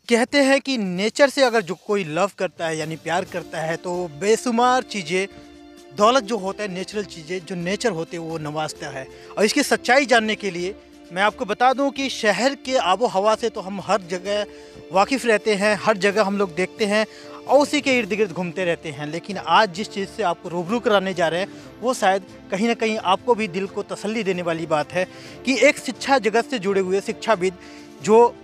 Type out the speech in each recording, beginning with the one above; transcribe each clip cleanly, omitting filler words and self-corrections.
कहते हैं कि नेचर से अगर जो कोई लव करता है यानी प्यार करता है तो बेशुमार चीज़ें, दौलत जो होता है, नेचुरल चीज़ें जो नेचर होते हैं वो नवाजता है। और इसकी सच्चाई जानने के लिए मैं आपको बता दूं कि शहर के आबो हवा से तो हम हर जगह वाकिफ़ रहते हैं, हर जगह हम लोग देखते हैं और उसी के इर्द गिर्द घूमते रहते हैं। लेकिन आज जिस चीज़ से आपको रूबरू कराने जा रहे हैं वो शायद कहीं ना कहीं आपको भी दिल को तसल्ली देने वाली बात है कि एक शिक्षा जगत से जुड़े हुए शिक्षाविद जो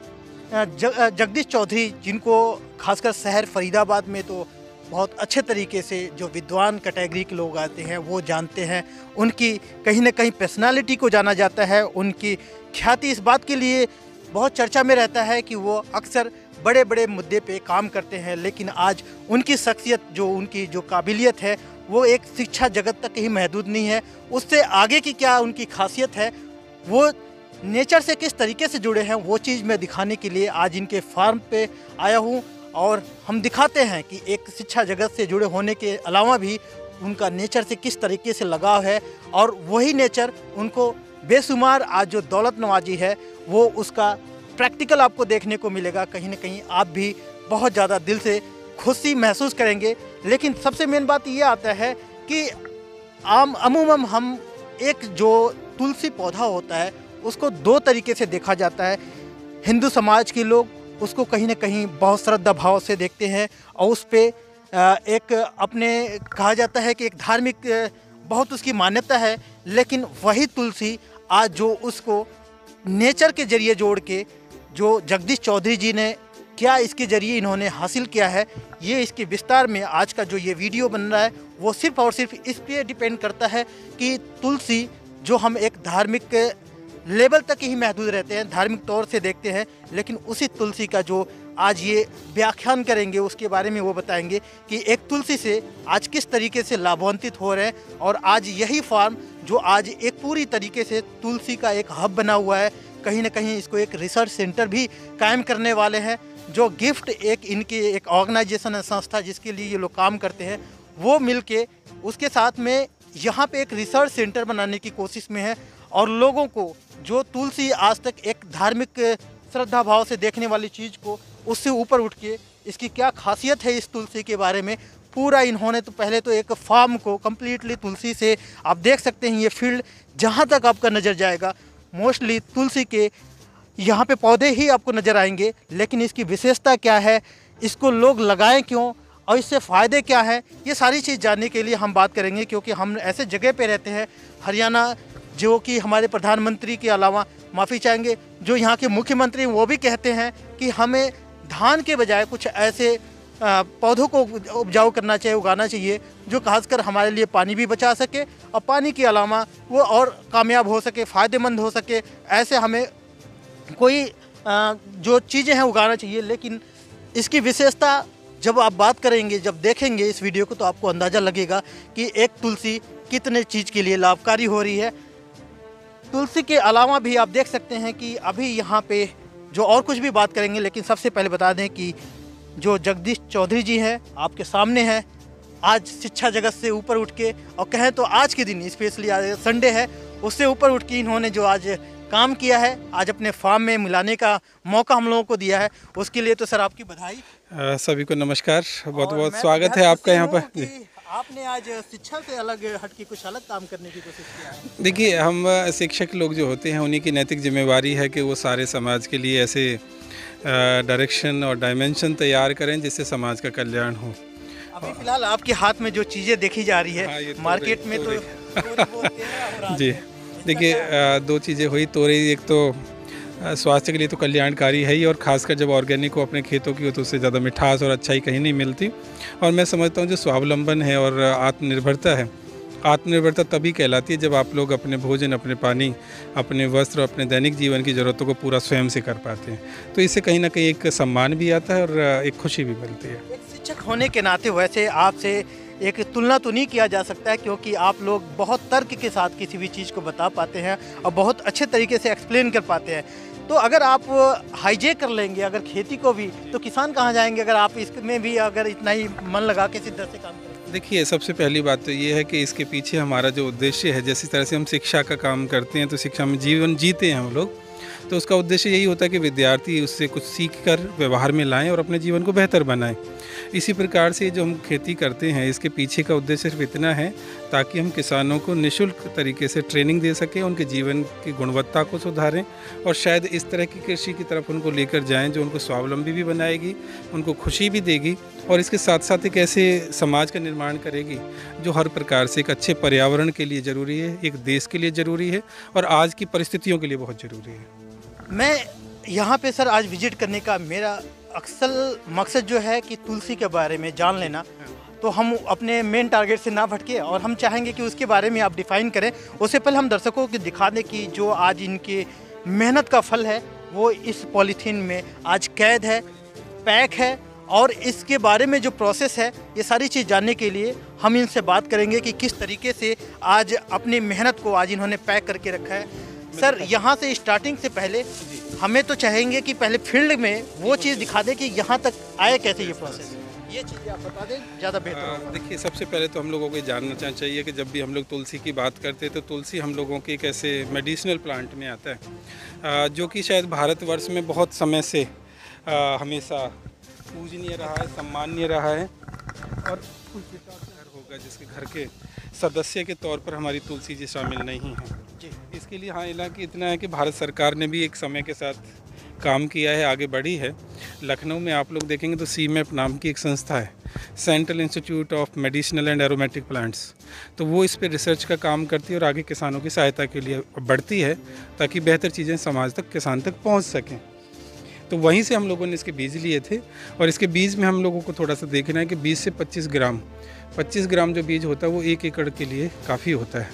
जगदीश चौधरी, जिनको खासकर शहर फरीदाबाद में तो बहुत अच्छे तरीके से जो विद्वान कैटेगरी के लोग आते हैं वो जानते हैं। उनकी कहीं ना कहीं पर्सनालिटी को जाना जाता है। उनकी ख्याति इस बात के लिए बहुत चर्चा में रहता है कि वो अक्सर बड़े बड़े मुद्दे पे काम करते हैं। लेकिन आज उनकी शख्सियत, जो उनकी जो काबिलियत है, वो एक शिक्षा जगत तक ही महदूद नहीं है। उससे आगे की क्या उनकी खासियत है, वो नेचर से किस तरीके से जुड़े हैं, वो चीज़ मैं दिखाने के लिए आज इनके फार्म पे आया हूँ। और हम दिखाते हैं कि एक शिक्षा जगत से जुड़े होने के अलावा भी उनका नेचर से किस तरीके से लगाव है और वही नेचर उनको बेशुमार आज जो दौलत नवाजी है वो उसका प्रैक्टिकल आपको देखने को मिलेगा। कहीं ना कहीं आप भी बहुत ज़्यादा दिल से खुशी महसूस करेंगे। लेकिन सबसे मेन बात ये आता है कि अमूमन हम एक जो तुलसी पौधा होता है उसको दो तरीके से देखा जाता है। हिंदू समाज के लोग उसको कहीं ना कहीं बहुत श्रद्धा भाव से देखते हैं और उस पर एक अपने कहा जाता है कि एक धार्मिक बहुत उसकी मान्यता है। लेकिन वही तुलसी आज जो उसको नेचर के जरिए जोड़ के जो जगदीश चौधरी जी ने क्या इसके ज़रिए इन्होंने हासिल किया है, ये इसके विस्तार में आज का जो ये वीडियो बन रहा है वो सिर्फ़ और सिर्फ इस पे डिपेंड करता है कि तुलसी जो हम एक धार्मिक लेवल तक ही महदूद रहते हैं, धार्मिक तौर से देखते हैं, लेकिन उसी तुलसी का जो आज ये व्याख्यान करेंगे उसके बारे में वो बताएंगे कि एक तुलसी से आज किस तरीके से लाभान्वित हो रहे हैं। और आज यही फार्म जो आज एक पूरी तरीके से तुलसी का एक हब बना हुआ है, कहीं ना कहीं इसको एक रिसर्च सेंटर भी कायम करने वाले हैं। जो गिफ्ट एक इनकी एक ऑर्गेनाइजेशन है, संस्था जिसके लिए ये लोग काम करते हैं, वो मिल के उसके साथ में यहाँ पे एक रिसर्च सेंटर बनाने की कोशिश में है। और लोगों को जो तुलसी आज तक एक धार्मिक श्रद्धा भाव से देखने वाली चीज़ को उससे ऊपर उठ के इसकी क्या खासियत है इस तुलसी के बारे में पूरा इन्होंने तो पहले तो एक फार्म को कम्प्लीटली तुलसी से आप देख सकते हैं। ये फील्ड जहाँ तक आपका नज़र जाएगा मोस्टली तुलसी के यहाँ पे पौधे ही आपको नज़र आएंगे। लेकिन इसकी विशेषता क्या है, इसको लोग लगाएं क्यों और इससे फ़ायदे क्या हैं, ये सारी चीज़ जानने के लिए हम बात करेंगे। क्योंकि हम ऐसे जगह पे रहते हैं हरियाणा, जो कि हमारे प्रधानमंत्री के अलावा, माफ़ी चाहेंगे, जो यहाँ के मुख्यमंत्री वो भी कहते हैं कि हमें धान के बजाय कुछ ऐसे पौधों को उपजाऊ करना चाहिए, उगाना चाहिए जो खासकर हमारे लिए पानी भी बचा सके और पानी के अलावा वो और कामयाब हो सके, फ़ायदेमंद हो सके। ऐसे हमें कोई जो चीज़ें हैं उगाना चाहिए। लेकिन इसकी विशेषता जब आप बात करेंगे, जब देखेंगे इस वीडियो को, तो आपको अंदाज़ा लगेगा कि एक तुलसी कितने चीज़ के लिए लाभकारी हो रही है। तुलसी के अलावा भी आप देख सकते हैं कि अभी यहाँ पे जो और कुछ भी बात करेंगे, लेकिन सबसे पहले बता दें कि जो जगदीश चौधरी जी हैं आपके सामने हैं, आज शिक्षा जगत से ऊपर उठ के, और कहें तो आज के दिन स्पेशली आज संडे है, उससे ऊपर उठ के इन्होंने जो आज काम किया है, आज अपने फार्म में मिलाने का मौका हम लोगों को दिया है, उसके लिए तो सर आपकी बधाई। सभी को नमस्कार, बहुत बहुत स्वागत है आपका यहाँ पर। आपने आज शिक्षा से अलग हटके कुछ अलग काम करने की कोशिश किया है। देखिए, हम शिक्षक लोग जो होते हैं उन्हीं की नैतिक जिम्मेवारी है कि वो सारे समाज के लिए ऐसे डायरेक्शन और डायमेंशन तैयार करें जिससे समाज का कल्याण हो। अभी फिलहाल आपके हाथ में जो चीज़ें देखी जा रही है, हाँ, मार्केट में तो जी देखिए, दो चीज़ें हुई। तोरई एक तो स्वास्थ्य के लिए तो कल्याणकारी है ही, और ख़ासकर जब ऑर्गेनिक हो अपने खेतों की हो तो उससे ज़्यादा मिठास और अच्छाई कहीं नहीं मिलती। और मैं समझता हूँ जो स्वावलंबन है और आत्मनिर्भरता है, आत्मनिर्भरता तभी कहलाती है जब आप लोग अपने भोजन, अपने पानी, अपने वस्त्र, अपने दैनिक जीवन की ज़रूरतों को पूरा स्वयं से कर पाते हैं। तो इससे कहीं ना कहीं एक सम्मान भी आता है और एक खुशी भी मिलती है। एक शिक्षक होने के नाते वैसे आपसे एक तुलना तो नहीं किया जा सकता है, क्योंकि आप लोग बहुत तर्क के साथ किसी भी चीज़ को बता पाते हैं और बहुत अच्छे तरीके से एक्सप्लेन कर पाते हैं। तो अगर आप हाईजेक कर लेंगे अगर खेती को भी, तो किसान कहाँ जाएंगे अगर आप इसमें भी अगर इतना ही मन लगा के सिद्ध से काम करें। देखिए, सबसे पहली बात तो ये है कि इसके पीछे हमारा जो उद्देश्य है, जैसी तरह से हम शिक्षा का काम करते हैं तो शिक्षा में जीवन जीते हैं हम लोग, तो उसका उद्देश्य यही होता है कि विद्यार्थी उससे कुछ सीख कर व्यवहार में लाएं और अपने जीवन को बेहतर बनाएं। इसी प्रकार से जो हम खेती करते हैं इसके पीछे का उद्देश्य सिर्फ इतना है ताकि हम किसानों को निःशुल्क तरीके से ट्रेनिंग दे सकें, उनके जीवन की गुणवत्ता को सुधारें और शायद इस तरह की कृषि की तरफ उनको लेकर जाएं जो उनको स्वावलंबी भी बनाएगी, उनको खुशी भी देगी और इसके साथ साथ एक ऐसे समाज का निर्माण करेगी जो हर प्रकार से एक अच्छे पर्यावरण के लिए ज़रूरी है, एक देश के लिए ज़रूरी है और आज की परिस्थितियों के लिए बहुत ज़रूरी है। मैं यहाँ पे सर आज विजिट करने का मेरा अक्सर मकसद जो है कि तुलसी के बारे में जान लेना, तो हम अपने मेन टारगेट से ना भटके और हम चाहेंगे कि उसके बारे में आप डिफ़ाइन करें। उससे पहले हम दर्शकों को दिखा दें कि जो आज इनके मेहनत का फल है वो इस पॉलीथीन में आज कैद है, पैक है और इसके बारे में जो प्रोसेस है ये सारी चीज़ जानने के लिए हम इनसे बात करेंगे कि किस तरीके से आज अपनी मेहनत को आज इन्होंने पैक करके रखा है। सर यहाँ से स्टार्टिंग से पहले हमें तो चाहेंगे कि पहले फील्ड में वो चीज़ दिखा दें कि यहाँ तक आए कैसे ये प्रोसेस, ये चीज़ें आप बता दें ज़्यादा बेहतर होगा। देखिए, सबसे पहले तो हम लोगों को जानना चाहिए कि जब भी हम लोग तुलसी की बात करते हैं तो तुलसी हम लोगों के एक ऐसे मेडिसिनल प्लांट में आता है जो कि शायद भारतवर्ष में बहुत समय से हमेशा पूजनीय रहा है, सम्मानीय रहा है और कोई पिता घर होगा जिसके घर के सदस्य के तौर पर हमारी तुलसी जी शामिल नहीं है जी। इसके लिए हाँ हालांकि इतना है कि भारत सरकार ने भी एक समय के साथ काम किया है, आगे बढ़ी है। लखनऊ में आप लोग देखेंगे तो सीमैप नाम की एक संस्था है, central institute of medicinal and aromatic plants, तो वो इस पर रिसर्च का काम करती है और आगे किसानों की सहायता के लिए बढ़ती है ताकि बेहतर चीज़ें समाज तक, किसान तक पहुँच सकें। तो वहीं से हम लोगों ने इसके बीज लिए थे और इसके बीज में हम लोगों को थोड़ा सा देखना है कि 20 से 25 ग्राम जो बीज होता है वो 1 एकड़ के लिए काफ़ी होता है,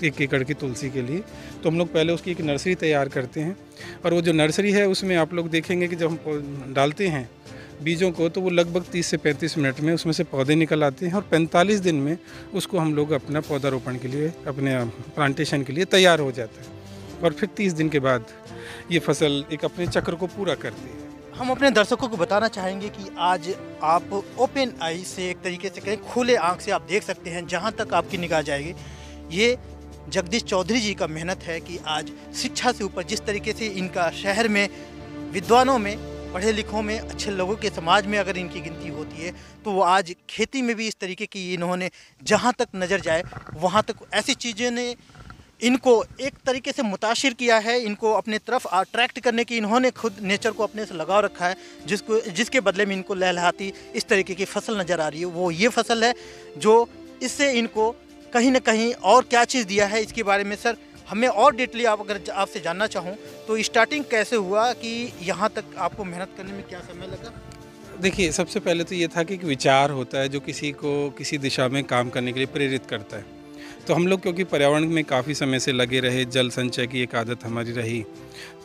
1 एकड़ की तुलसी के लिए। तो हम लोग पहले उसकी एक नर्सरी तैयार करते हैं और वो जो नर्सरी है उसमें आप लोग देखेंगे कि जब हम डालते हैं बीजों को तो वो लगभग 30 से 35 मिनट में उसमें से पौधे निकल आते हैं और 45 दिन में उसको हम लोग अपना पौधारोपण के लिए, अपने प्लांटेशन के लिए तैयार हो जाता है और फिर 30 दिन के बाद ये फसल एक अपने चक्र को पूरा करती है। हम अपने दर्शकों को बताना चाहेंगे कि आज आप ओपन आई से, एक तरीके से कहें खुले आंख से आप देख सकते हैं, जहां तक आपकी निगाह जाएगी ये जगदीश चौधरी जी का मेहनत है कि आज शिक्षा से ऊपर जिस तरीके से इनका शहर में विद्वानों में, पढ़े लिखों में, अच्छे लोगों के समाज में अगर इनकी गिनती होती है तो वो आज खेती में भी इस तरीके की इन्होंने जहाँ तक नज़र जाए वहाँ तक ऐसी चीज़ें ने इनको एक तरीके से मुतासिर किया है, इनको अपने तरफ अट्रैक्ट करने की इन्होंने खुद नेचर को अपने से लगाव रखा है, जिसके बदले में इनको लहलहाती इस तरीके की फसल नज़र आ रही है। वो ये फसल है जो इससे इनको कहीं ना कहीं और क्या चीज़ दिया है इसके बारे में सर हमें और डिटेली आप अगर आपसे जानना चाहूँ तो स्टार्टिंग कैसे हुआ कि यहाँ तक आपको मेहनत करने में क्या समय लगा? देखिए, सबसे पहले तो ये था कि एक विचार होता है जो किसी को किसी दिशा में काम करने के लिए प्रेरित करता है। तो हम लोग क्योंकि पर्यावरण में काफ़ी समय से लगे रहे, जल संचय की एक आदत हमारी रही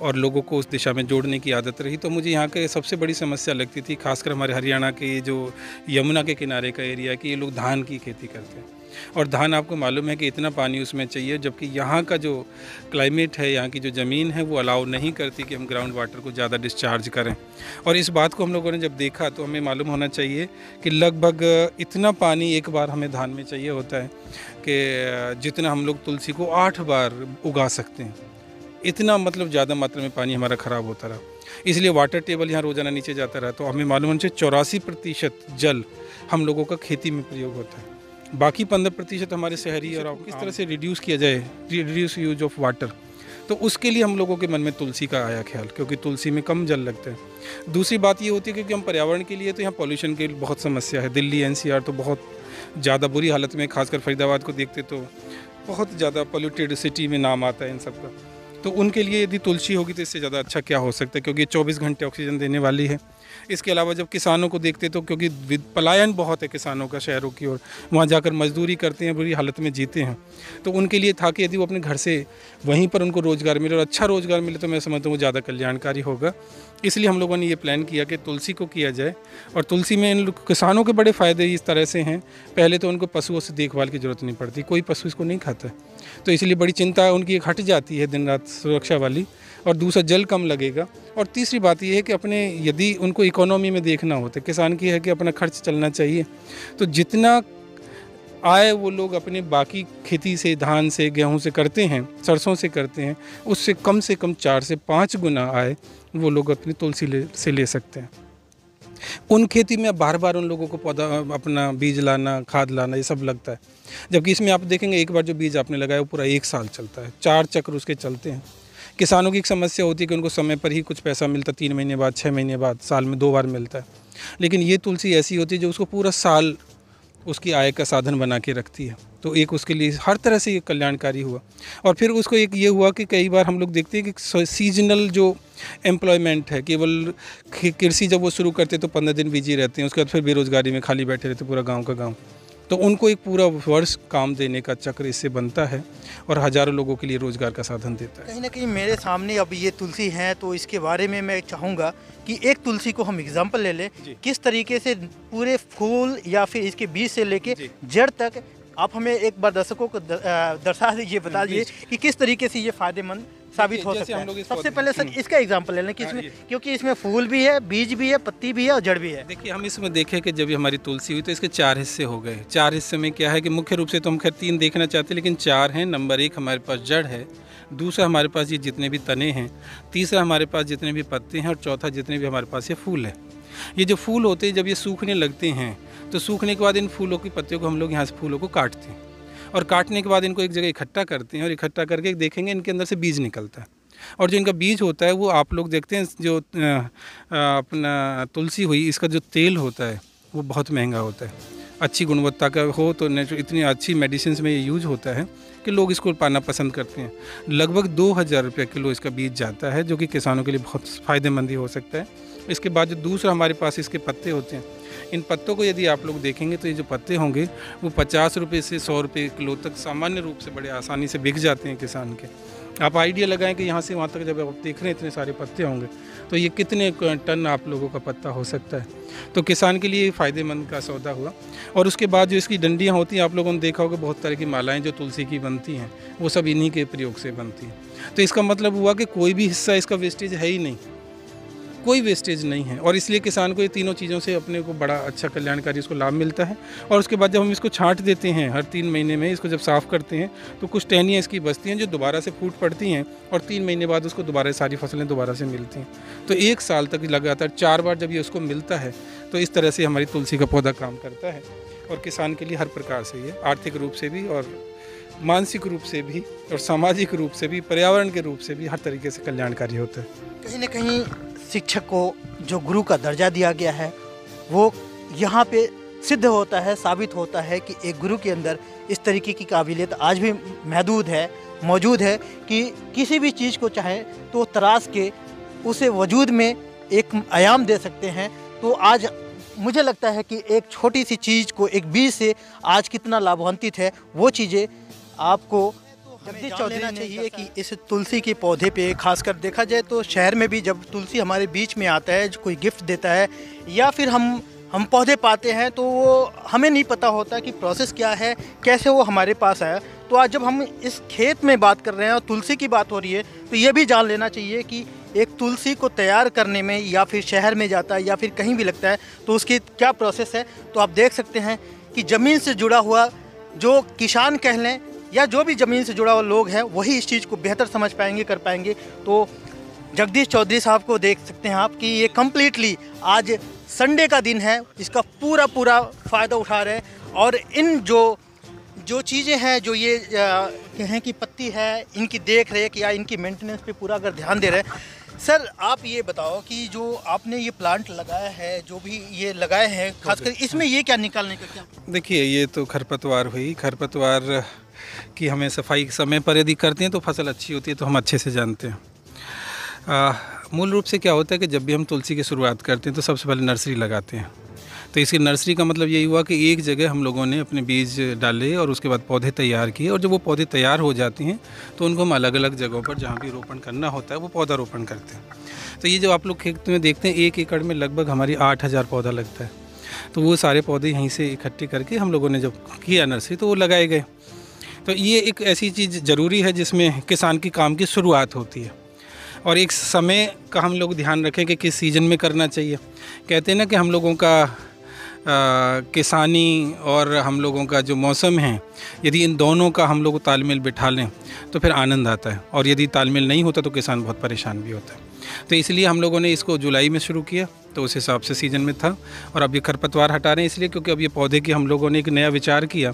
और लोगों को उस दिशा में जोड़ने की आदत रही, तो मुझे यहाँ के सबसे बड़ी समस्या लगती थी, खासकर हमारे हरियाणा के जो यमुना के किनारे का एरिया है कि ये लोग धान की खेती करते हैं और धान आपको मालूम है कि इतना पानी उसमें चाहिए, जबकि यहाँ का जो क्लाइमेट है, यहाँ की जो ज़मीन है वो अलाउ नहीं करती कि हम ग्राउंड वाटर को ज़्यादा डिस्चार्ज करें। और इस बात को हम लोगों ने जब देखा तो हमें मालूम होना चाहिए कि लगभग इतना पानी एक बार हमें धान में चाहिए होता है कि जितना हम लोग तुलसी को 8 बार उगा सकते हैं। इतना मतलब ज़्यादा मात्रा में पानी हमारा ख़राब होता रहा, इसलिए वाटर टेबल यहाँ रोज़ाना नीचे जाता रहा। तो हमें मालूम होना चाहिए 84% जल हम लोगों का खेती में प्रयोग होता है, बाकी 15% हमारे शहरी और किस तरह से रिड्यूस किया जाए, रिड्यूस यूज ऑफ वाटर, तो उसके लिए हम लोगों के मन में तुलसी का आया ख्याल, क्योंकि तुलसी में कम जल लगता है। दूसरी बात ये होती है क्योंकि हम पर्यावरण के लिए तो यहाँ पॉल्यूशन की बहुत समस्या है। दिल्ली NCR तो बहुत ज़्यादा बुरी हालत में, खासकर फरीदाबाद को देखते तो बहुत ज़्यादा पोल्यूटेड सिटी में नाम आता है इन सब का। तो उनके लिए यदि तुलसी होगी तो इससे ज़्यादा अच्छा क्या हो सकता है, क्योंकि 24 घंटे ऑक्सीजन देने वाली है। इसके अलावा जब किसानों को देखते तो क्योंकि पलायन बहुत है किसानों का शहरों की ओर, वहाँ जाकर मजदूरी करते हैं, बुरी हालत में जीते हैं, तो उनके लिए था कि यदि वो अपने घर से वहीं पर उनको रोज़गार मिले और अच्छा रोज़गार मिले तो मैं समझता हूँ वो ज़्यादा कल्याणकारी होगा। इसलिए हम लोगों ने ये प्लान किया कि तुलसी को किया जाए। और तुलसी में इन किसानों के बड़े फ़ायदे इस तरह से हैं, पहले तो उनको पशुओं से देखभाल की ज़रूरत नहीं पड़ती, कोई पशु इसको नहीं खाता, तो इसलिए बड़ी चिंता उनकी एक हट जाती है दिन रात सुरक्षा वाली। और दूसरा जल कम लगेगा। और तीसरी बात यह है कि अपने यदि उनको इकोनॉमी में देखना होता है, किसान की है कि अपना खर्च चलना चाहिए, तो जितना आय वो लोग अपने बाकी खेती से, धान से, गेहूं से करते हैं, सरसों से करते हैं, उससे कम 4 से 5 गुना आय वो लोग अपनी तुलसी से ले सकते हैं। उन खेती में बार बार उन लोगों को पौधा अपना बीज लाना, खाद लाना, ये सब लगता है। जबकि इसमें आप देखेंगे एक बार जो बीज आपने लगाया वो पूरा 1 साल चलता है, 4 चक्र उसके चलते हैं। किसानों की एक समस्या होती है कि उनको समय पर ही कुछ पैसा मिलता, 3 महीने बाद, 6 महीने बाद, साल में 2 बार मिलता है। लेकिन ये तुलसी ऐसी होती है जो उसको पूरा साल उसकी आय का साधन बना के रखती है। तो एक उसके लिए हर तरह से ये कल्याणकारी हुआ। और फिर उसको एक ये हुआ कि कई बार हम लोग देखते हैं कि सीजनल जो एम्प्लॉयमेंट है, केवल कृषि जब वो शुरू करते तो 15 दिन बिजी रहते हैं, उसके बाद फिर बेरोजगारी में खाली बैठे रहते पूरा गांव का गांव। तो उनको एक पूरा वर्ष काम देने का चक्र इससे बनता है और हज़ारों लोगों के लिए रोज़गार का साधन देता है। कहीं ना कहीं मेरे सामने अब ये तुलसी है, तो इसके बारे में मैं चाहूँगा कि एक तुलसी को हम एग्जाम्पल ले लें, किस तरीके से पूरे फूल या फिर इसके बीज से लेके जड़ तक आप हमें एक बार दर्शकों को दर्शा दीजिए, बता दीजिए कि किस तरीके से ये फायदेमंद साबित हो सकता है। सबसे पहले सर इसका एग्जांपल ले लें कि इसमें, क्योंकि इसमें फूल भी है, बीज भी है, पत्ती भी है और जड़ भी है। देखिए, हम इसमें देखें कि जब हमारी तुलसी हुई तो इसके 4 हिस्से हो गए। 4 हिस्से में क्या है कि मुख्य रूप से तो हम खैर 3 देखना चाहते हैं, लेकिन 4 हैं। नंबर 1 हमारे पास जड़ है, दूसरा हमारे पास ये जितने भी तने हैं, तीसरा हमारे पास जितने भी पत्ते हैं, और चौथा जितने भी हमारे पास ये फूल है। ये जो फूल होते हैं जब ये सूखने लगते हैं तो सूखने के बाद इन फूलों की पत्तियों को हम लोग यहाँ से फूलों को काटते हैं, और काटने के बाद इनको एक जगह इकट्ठा करते हैं, और इकट्ठा करके देखेंगे इनके अंदर से बीज निकलता है। और जो इनका बीज होता है वो आप लोग देखते हैं, जो अपना तुलसी हुई, इसका जो तेल होता है वो बहुत महंगा होता है। अच्छी गुणवत्ता का हो तो इतनी अच्छी मेडिसिन में ये यूज होता है कि लोग इसको पाना पसंद करते हैं। लगभग 2000 रुपये किलो इसका बीज जाता है, जो कि किसानों के लिए बहुत फ़ायदेमंद ही हो सकता है। इसके बाद जो दूसरा हमारे पास इसके पत्ते होते हैं, इन पत्तों को यदि आप लोग देखेंगे तो ये जो पत्ते होंगे वो 50 रुपये से 100 रुपये किलो तक सामान्य रूप से बड़े आसानी से बिक जाते हैं किसान के। आप आइडिया लगाएं कि यहाँ से वहाँ तक जब आप देख रहे हैं इतने सारे पत्ते होंगे तो ये कितने टन आप लोगों का पत्ता हो सकता है। तो किसान के लिए फ़ायदेमंद का सौदा हुआ। और उसके बाद जो इसकी डंडियाँ होती हैं, आप लोगों ने देखा होगा बहुत तरह की मालाएँ जो तुलसी की बनती हैं वो सब इन्हीं के प्रयोग से बनती हैं। तो इसका मतलब हुआ कि कोई भी हिस्सा इसका वेस्टेज है ही नहीं, कोई वेस्टेज नहीं है। और इसलिए किसान को ये तीनों चीज़ों से अपने को बड़ा अच्छा कल्याणकारी इसको लाभ मिलता है। और उसके बाद जब हम इसको छांट देते हैं हर 3 महीने में, इसको जब साफ़ करते हैं तो कुछ टहनियाँ इसकी बचती हैं जो दोबारा से फूट पड़ती हैं, और 3 महीने बाद उसको दोबारा सारी फसलें दोबारा से मिलती हैं। तो 1 साल तक लगातार 4 बार जब ये उसको मिलता है तो इस तरह से हमारी तुलसी का पौधा काम करता है। और किसान के लिए हर प्रकार से ये आर्थिक रूप से भी और मानसिक रूप से भी और सामाजिक रूप से भी, पर्यावरण के रूप से भी हर तरीके से कल्याणकारी होता है। कहीं ना कहीं शिक्षक को जो गुरु का दर्जा दिया गया है वो यहाँ पे सिद्ध होता है, साबित होता है कि एक गुरु के अंदर इस तरीके की काबिलियत आज भी मौजूद है कि किसी भी चीज़ को चाहे तो तराश के उसे वजूद में एक आयाम दे सकते हैं। तो आज मुझे लगता है कि एक छोटी सी चीज़ को, एक बीज से आज कितना लाभान्वित है, वो चीज़ें आपको जगदीश चौधरी चाहिए कि इस तुलसी के पौधे पे खासकर देखा जाए तो शहर में भी जब तुलसी हमारे बीच में आता है, कोई गिफ्ट देता है या फिर हम पौधे पाते हैं तो वो हमें नहीं पता होता कि प्रोसेस क्या है, कैसे वो हमारे पास आया। तो आज जब हम इस खेत में बात कर रहे हैं और तुलसी की बात हो रही है तो ये भी जान लेना चाहिए कि एक तुलसी को तैयार करने में या फिर शहर में जाता है या फिर कहीं भी लगता है तो उसकी क्या प्रोसेस है। तो आप देख सकते हैं कि ज़मीन से जुड़ा हुआ जो किसान कह लें या जो भी ज़मीन से जुड़ा हुआ लोग हैं वही इस चीज़ को बेहतर समझ पाएंगे, कर पाएंगे। तो जगदीश चौधरी साहब को देख सकते हैं आप कि ये कम्प्लीटली आज संडे का दिन है, इसका पूरा फ़ायदा उठा रहे हैं। और इन जो चीज़ें हैं, जो ये कहें कि पत्ती है, इनकी देख रेख या इनकी मेंटेनेंस पे पूरा अगर ध्यान दे रहे हैं। सर आप ये बताओ कि जो आपने ये प्लांट लगाया है, जो भी ये लगाए हैं, खासकर इसमें ये क्या निकालने का क्या? देखिए, ये तो खरपतवार हुई। खरपतवार की हमें सफाई समय पर यदि करते हैं तो फसल अच्छी होती है, तो हम अच्छे से जानते हैं। मूल रूप से क्या होता है कि जब भी हम तुलसी की शुरुआत करते हैं तो सबसे पहले नर्सरी लगाते हैं। तो इसकी नर्सरी का मतलब यही हुआ कि एक जगह हम लोगों ने अपने बीज डाले और उसके बाद पौधे तैयार किए, और जब वो पौधे तैयार हो जाती हैं तो उनको हम अलग अलग जगहों पर जहाँ भी रोपण करना होता है वो पौधा रोपण करते हैं। तो ये जो आप लोग खेत में देखते हैं, 1 एकड़ में लगभग हमारी 8000 पौधा लगता है। तो वो सारे पौधे यहीं से इकट्ठे करके हम लोगों ने जब किया नर्सरी तो वो लगाए गए। तो ये एक ऐसी चीज़ ज़रूरी है जिसमें किसान की काम की शुरुआत होती है। और एक समय का हम लोग ध्यान रखें कि किस सीज़न में करना चाहिए। कहते हैं ना कि हम लोगों का किसानी और हम लोगों का जो मौसम है, यदि इन दोनों का हम लोग तालमेल बिठा लें तो फिर आनंद आता है, और यदि तालमेल नहीं होता तो किसान बहुत परेशान भी होता है। तो इसलिए हम लोगों ने इसको जुलाई में शुरू किया, तो उस हिसाब से सीज़न में था। और अब ये खरपतवार हटा रहे हैं इसलिए क्योंकि अब ये पौधे की हम लोगों ने एक नया विचार किया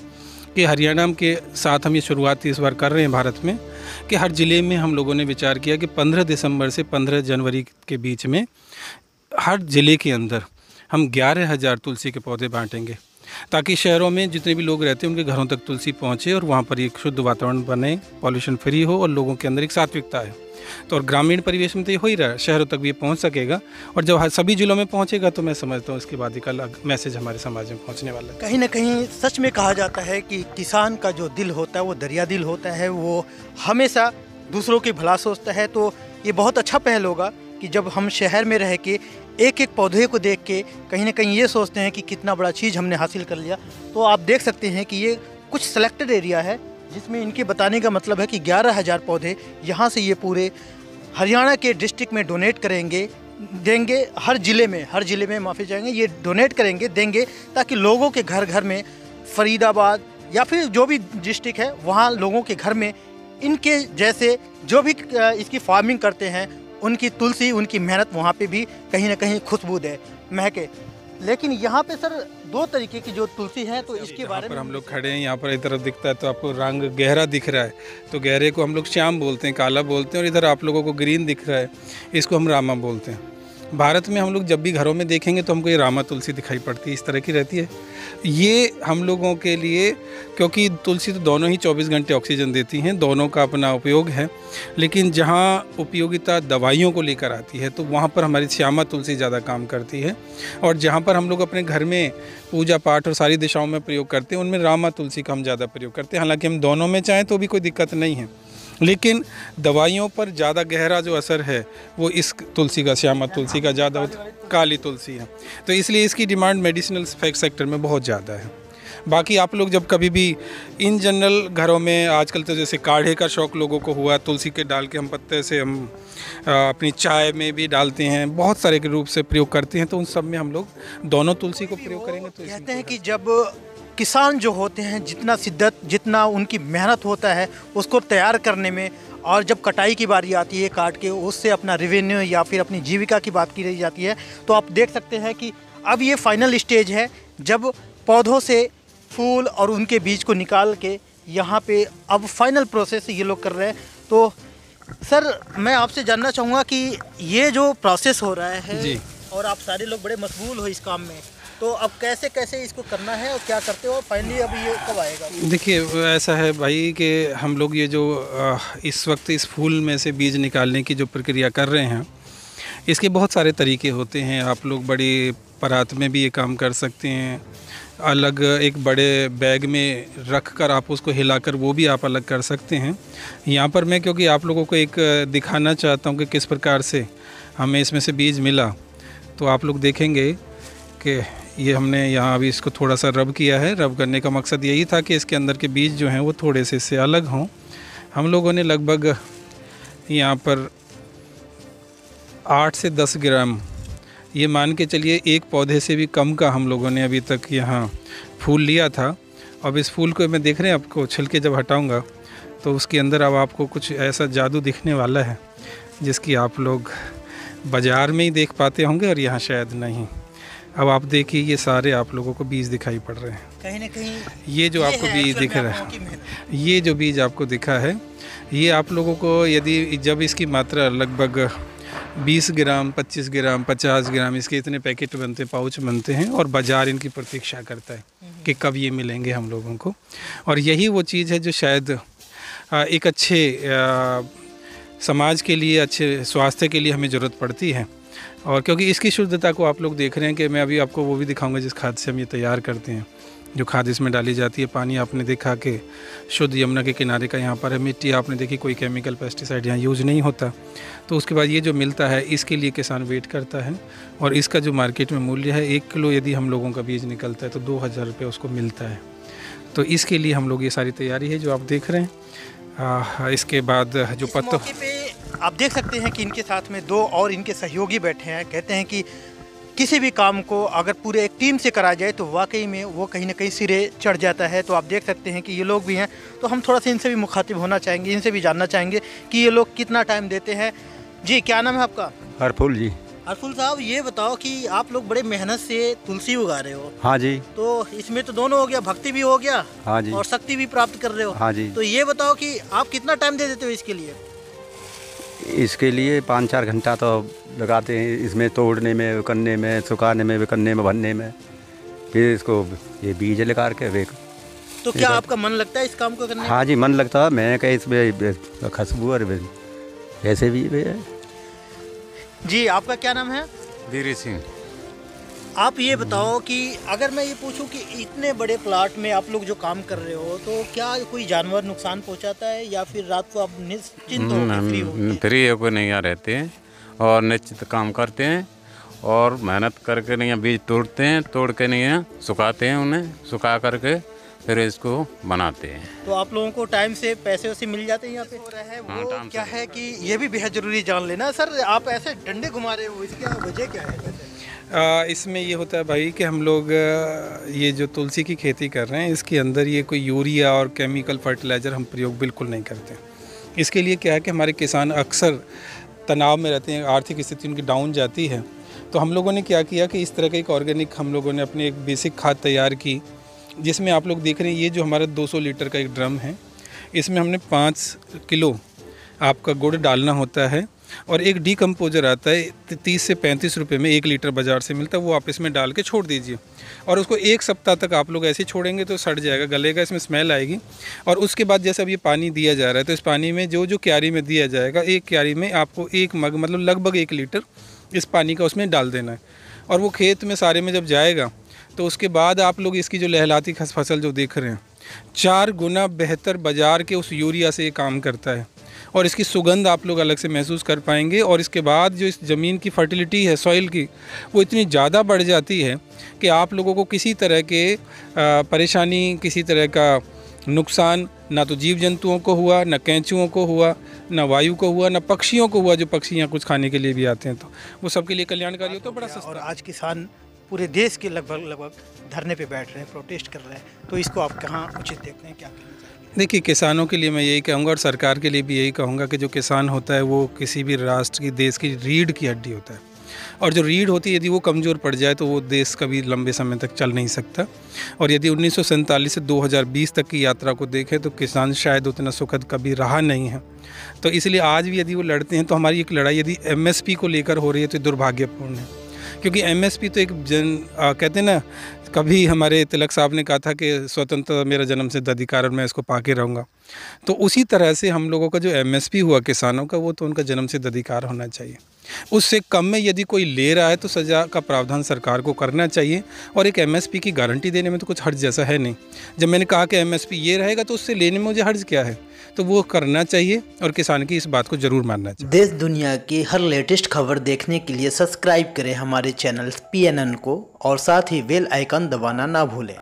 कि हरियाणा के साथ हम ये शुरुआत इस बार कर रहे हैं भारत में, कि हर ज़िले में हम लोगों ने विचार किया कि 15 दिसंबर से 15 जनवरी के बीच में हर ज़िले के अंदर हम 11,000 तुलसी के पौधे बांटेंगे, ताकि शहरों में जितने भी लोग रहते हैं उनके घरों तक तुलसी पहुँचे और वहाँ पर एक शुद्ध वातावरण बने, पॉल्यूशन फ्री हो और लोगों के अंदर एक सात्विकता है। तो और ग्रामीण परिवेश में तो ये हो ही रहा है, शहरों तक भी ये पहुँच सकेगा, और जब सभी जिलों में पहुँचेगा तो मैं समझता हूँ इसके बाद एक अलग मैसेज हमारे समाज में पहुँचने वाला है। कहीं ना कहीं सच में कहा जाता है कि किसान का जो दिल होता है वो दरिया दिल होता है, वो हमेशा दूसरों की भला सोचता है। तो ये बहुत अच्छा पहल होगा कि जब हम शहर में रह के एक एक पौधे को देख के कहीं ना कहीं ये सोचते हैं कि कितना बड़ा चीज़ हमने हासिल कर लिया। तो आप देख सकते हैं कि ये कुछ सेलेक्टेड एरिया है जिसमें इनके बताने का मतलब है कि 11,000 पौधे यहाँ से ये पूरे हरियाणा के डिस्ट्रिक्ट में डोनेट करेंगे, देंगे। हर ज़िले में माफ़ी चाहेंगे, ये डोनेट करेंगे, देंगे, ताकि लोगों के घर घर में, फरीदाबाद या फिर जो भी डिस्ट्रिक्ट है वहाँ लोगों के घर में इनके जैसे जो भी इसकी फार्मिंग करते हैं उनकी तुलसी, उनकी मेहनत वहाँ पे भी कहीं ना कहीं खुशबू दे, महके। लेकिन यहाँ पे सर 2 तरीके की जो तुलसी है, तो इसके बारे में हम लोग खड़े हैं, यहाँ पर एक तरफ दिखता है तो आपको रंग गहरा दिख रहा है, तो गहरे को हम लोग श्याम बोलते हैं, काला बोलते हैं, और इधर आप लोगों को ग्रीन दिख रहा है, इसको हम रामा बोलते हैं। भारत में हम लोग जब भी घरों में देखेंगे तो हमको ये रामा तुलसी दिखाई पड़ती है, इस तरह की रहती है। ये हम लोगों के लिए, क्योंकि तुलसी तो दोनों ही 24 घंटे ऑक्सीजन देती हैं, दोनों का अपना उपयोग है, लेकिन जहाँ उपयोगिता दवाइयों को लेकर आती है तो वहाँ पर हमारी श्यामा तुलसी ज़्यादा काम करती है। और जहाँ पर हम लोग अपने घर में पूजा पाठ और सारी दिशाओं में प्रयोग करते हैं उनमें रामा तुलसी का हम ज़्यादा प्रयोग करते हैं। हालाँकि हम दोनों में चाहें तो भी कोई दिक्कत नहीं है, लेकिन दवाइयों पर ज़्यादा गहरा जो असर है वो इस तुलसी का, श्यामा तुलसी का ज़्यादा होता है, काली तुलसी है। तो इसलिए इसकी डिमांड मेडिसिनल सेक्टर में बहुत ज़्यादा है। बाकी आप लोग जब कभी भी इन जनरल घरों में, आजकल तो जैसे काढ़े का शौक़ लोगों को हुआ, तुलसी के डाल के हम पत्ते से हम अपनी चाय में भी डालते हैं, बहुत सारे के रूप से प्रयोग करते हैं, तो उन सब में हम लोग दोनों तुलसी को प्रयोग करेंगे। तो कहते हैं कि जब किसान जो होते हैं, जितना शिद्दत, जितना उनकी मेहनत होता है उसको तैयार करने में, और जब कटाई की बारी आती है काट के उससे अपना रेवेन्यू या फिर अपनी जीविका की बात की रही जाती है, तो आप देख सकते हैं कि अब ये फाइनल स्टेज है जब पौधों से फूल और उनके बीज को निकाल के यहाँ पे अब फाइनल प्रोसेस ये लोग कर रहे हैं। तो सर मैं आपसे जानना चाहूँगा कि ये जो प्रोसेस हो रहा है जी, और आप सारे लोग बड़े मशगूल हो इस काम में, तो अब कैसे कैसे इसको करना है और क्या करते हो, और फाइनली अब ये कब आएगा? देखिए ऐसा है भाई कि हम लोग ये जो इस वक्त इस फूल में से बीज निकालने की जो प्रक्रिया कर रहे हैं, इसके बहुत सारे तरीके होते हैं। आप लोग बड़ी परात में भी ये काम कर सकते हैं, अलग एक बड़े बैग में रख कर आप उसको हिलाकर वो भी आप अलग कर सकते हैं। यहाँ पर मैं क्योंकि आप लोगों को एक दिखाना चाहता हूँ कि किस प्रकार से हमें इसमें से बीज मिला, तो आप लोग देखेंगे कि ये हमने यहाँ अभी इसको थोड़ा सा रब किया है। रब करने का मकसद यही था कि इसके अंदर के बीज जो हैं वो थोड़े से इससे अलग हों। हम लोगों ने लगभग यहाँ पर 8 से 10 ग्राम, ये मान के चलिए एक पौधे से भी कम का हम लोगों ने अभी तक यहाँ फूल लिया था। अब इस फूल को मैं देख रहे हैं, आपको छिलके जब हटाऊंगा तो उसके अंदर अब आपको कुछ ऐसा जादू दिखने वाला है जिसकी आप लोग बाज़ार में ही देख पाते होंगे और यहाँ शायद नहीं। अब आप देखिए ये सारे आप लोगों को बीज दिखाई पड़ रहे हैं, कहीं ना कहीं ये जो आपको बीज दिख रहा है, ये जो बीज आपको दिखा है, ये आप लोगों को यदि जब इसकी मात्रा लगभग 20 ग्राम, 25 ग्राम, 50 ग्राम, इसके इतने पैकेट बनते हैं, पाउच बनते हैं, और बाज़ार इनकी प्रतीक्षा करता है कि कब ये मिलेंगे हम लोगों को। और यही वो चीज़ है जो शायद एक अच्छे समाज के लिए, अच्छे स्वास्थ्य के लिए हमें ज़रूरत पड़ती है। और क्योंकि इसकी शुद्धता को आप लोग देख रहे हैं कि मैं अभी आपको वो भी दिखाऊंगा जिस खाद से हम ये तैयार करते हैं, जो खाद इसमें डाली जाती है। पानी आपने देखा कि शुद्ध यमुना के किनारे का यहाँ पर है, मिट्टी आपने देखी, कोई केमिकल पेस्टिसाइड यहाँ यूज़ नहीं होता। तो उसके बाद ये जो मिलता है इसके लिए किसान वेट करता है, और इसका जो मार्केट में मूल्य है, 1 किलो यदि हम लोगों का बीज निकलता है तो 2000 रुपये उसको मिलता है। तो इसके लिए हम लोग ये सारी तैयारी है जो आप देख रहे हैं। इसके बाद जो आप देख सकते हैं कि इनके साथ में 2 और इनके सहयोगी बैठे हैं। कहते हैं कि किसी भी काम को अगर पूरे एक टीम से करा जाए तो वाकई में वो कहीं ना कहीं सिरे चढ़ जाता है। तो आप देख सकते हैं कि ये लोग भी हैं, तो हम थोड़ा सा इनसे भी मुखातिब होना चाहेंगे, इनसे भी जानना चाहेंगे कि ये लोग कितना टाइम देते हैं। जी, क्या नाम है आपका? हरफुल जी। हरफुल साहब, ये बताओ कि आप लोग बड़े मेहनत से तुलसी उगा रहे हो। हाँ जी। तो इसमें तो दोनों हो गया, भक्ति भी हो गया, हाँ जी, और शक्ति भी प्राप्त कर रहे हो। हाँ जी। तो ये बताओ कि आप कितना टाइम दे देते हो इसके लिए? इसके लिए 5-4 घंटा तो लगाते हैं, इसमें तोड़ने में, करने में, सुखाने में, करने में, भरने में, फिर इसको ये बीज लगा के वे। तो क्या आपका मन लगता है इस काम को करने में? हाँ जी, मन लगता है। मैं कहीं इसमें खुशबू और ऐसे भी है। जी, आपका क्या नाम है? धीरे सिंह। आप ये बताओ कि अगर मैं ये पूछूं कि इतने बड़े प्लाट में आप लोग जो काम कर रहे हो, तो क्या कोई जानवर नुकसान पहुंचाता है या फिर रात को आप निश्चिंत होकर फ्री हो? फ्री होकर नहीं रहते हैं और निश्चित काम करते हैं और मेहनत करके नहीं बीज तोड़ते हैं, तोड़ के नहीं सुखाते हैं, उन्हें सुखा करके फिर इसको बनाते हैं। तो आप लोगों को टाइम से पैसे वैसे मिल जाते हैं यहाँ पे? हो रहा है वो क्या है कि ये भी बेहद जरूरी जान लेना। सर, आप ऐसे डंडे घुमा रहे हो, इसकी वजह क्या है? इसमें ये होता है भाई कि हम लोग ये जो तुलसी की खेती कर रहे हैं, इसके अंदर ये कोई यूरिया और केमिकल फर्टिलाइज़र हम प्रयोग बिल्कुल नहीं करते। इसके लिए क्या है कि हमारे किसान अक्सर तनाव में रहते हैं, आर्थिक स्थिति उनकी डाउन जाती है। तो हम लोगों ने क्या किया कि इस तरह का एक ऑर्गेनिक हम लोगों ने अपनी एक बेसिक खाद तैयार की, जिसमें आप लोग देख रहे हैं ये जो हमारा 200 लीटर का एक ड्रम है, इसमें हमने 5 किलो आपका गुड़ डालना होता है और एक डीकम्पोजर आता है 30 से 35 रुपए में 1 लीटर बाज़ार से मिलता है, वो आप इसमें डाल के छोड़ दीजिए और उसको 1 सप्ताह तक आप लोग ऐसे ही छोड़ेंगे तो सड़ जाएगा, गलेगा, इसमें स्मेल आएगी। और उसके बाद जैसे अब ये पानी दिया जा रहा है तो इस पानी में जो जो क्यारी में दिया जाएगा, एक क्यारी में आपको 1 मग मतलब लगभग 1 लीटर इस पानी का उसमें डाल देना है और वो खेत में सारे में जब जाएगा तो उसके बाद आप लोग इसकी जो लहलाती फसल जो देख रहे हैं 4 गुना बेहतर बाज़ार के उस यूरिया से ये काम करता है और इसकी सुगंध आप लोग अलग से महसूस कर पाएंगे। और इसके बाद जो इस ज़मीन की फर्टिलिटी है सॉइल की, वो इतनी ज़्यादा बढ़ जाती है कि आप लोगों को किसी तरह के परेशानी, किसी तरह का नुकसान ना तो जीव जंतुओं को हुआ, ना कैंचुओं को हुआ, ना वायु को हुआ, ना पक्षियों को हुआ, जो पक्षी यहाँ कुछ खाने के लिए भी आते हैं, तो वो सबके लिए कल्याणकारी होता है। बड़ा सस्ता। और आज किसान पूरे देश के लगभग धरने पे बैठ रहे हैं, प्रोटेस्ट कर रहे हैं, तो इसको आप कहाँ उचित देखते हैं, क्या कहना चाहेंगे? देखिए, किसानों के लिए मैं यही कहूँगा और सरकार के लिए भी यही कहूँगा कि जो किसान होता है वो किसी भी राष्ट्र की, देश की रीढ़ की हड्डी होता है और जो रीढ़ होती है यदि वो कमज़ोर पड़ जाए तो वो देश कभी लंबे समय तक चल नहीं सकता। और यदि 1947 से 2020 तक की यात्रा को देखें तो किसान शायद उतना सुखद कभी रहा नहीं है। तो इसलिए आज भी यदि वो लड़ते हैं तो हमारी एक लड़ाई यदि MSP को लेकर हो रही है तो दुर्भाग्यपूर्ण है, क्योंकि MSP तो एक कहते हैं ना, कभी हमारे तिलक साहब ने कहा था कि स्वतंत्रता मेरा जन्मसिद्ध अधिकार और मैं इसको पाके रहूँगा। तो उसी तरह से हम लोगों का जो MSP हुआ किसानों का, वो तो उनका जन्मसिद्ध अधिकार होना चाहिए। उससे कम में यदि कोई ले रहा है तो सज़ा का प्रावधान सरकार को करना चाहिए और एक MSP की गारंटी देने में तो कुछ हर्ज जैसा है नहीं। जब मैंने कहा कि MSP ये रहेगा तो उससे लेने में मुझे हर्ज क्या है, तो वो करना चाहिए और किसान की इस बात को ज़रूर मानना चाहिए। देश दुनिया की हर लेटेस्ट खबर देखने के लिए सब्सक्राइब करें हमारे चैनल PNN को और साथ ही बेल आइकन दबाना ना भूलें।